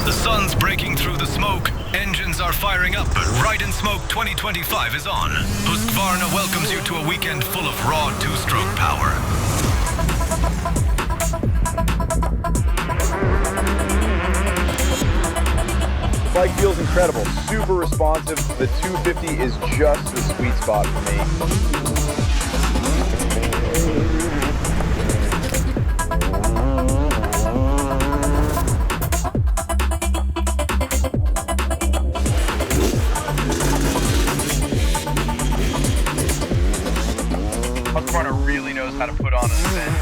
The sun's breaking through the smoke, engines are firing up, and Ridin Smoke 2025 is on. Husqvarna welcomes you to a weekend full of raw two-stroke power. The bike feels incredible, super responsive. The 250 is just the sweet spot for me. Husqvarna really knows how to put on an event.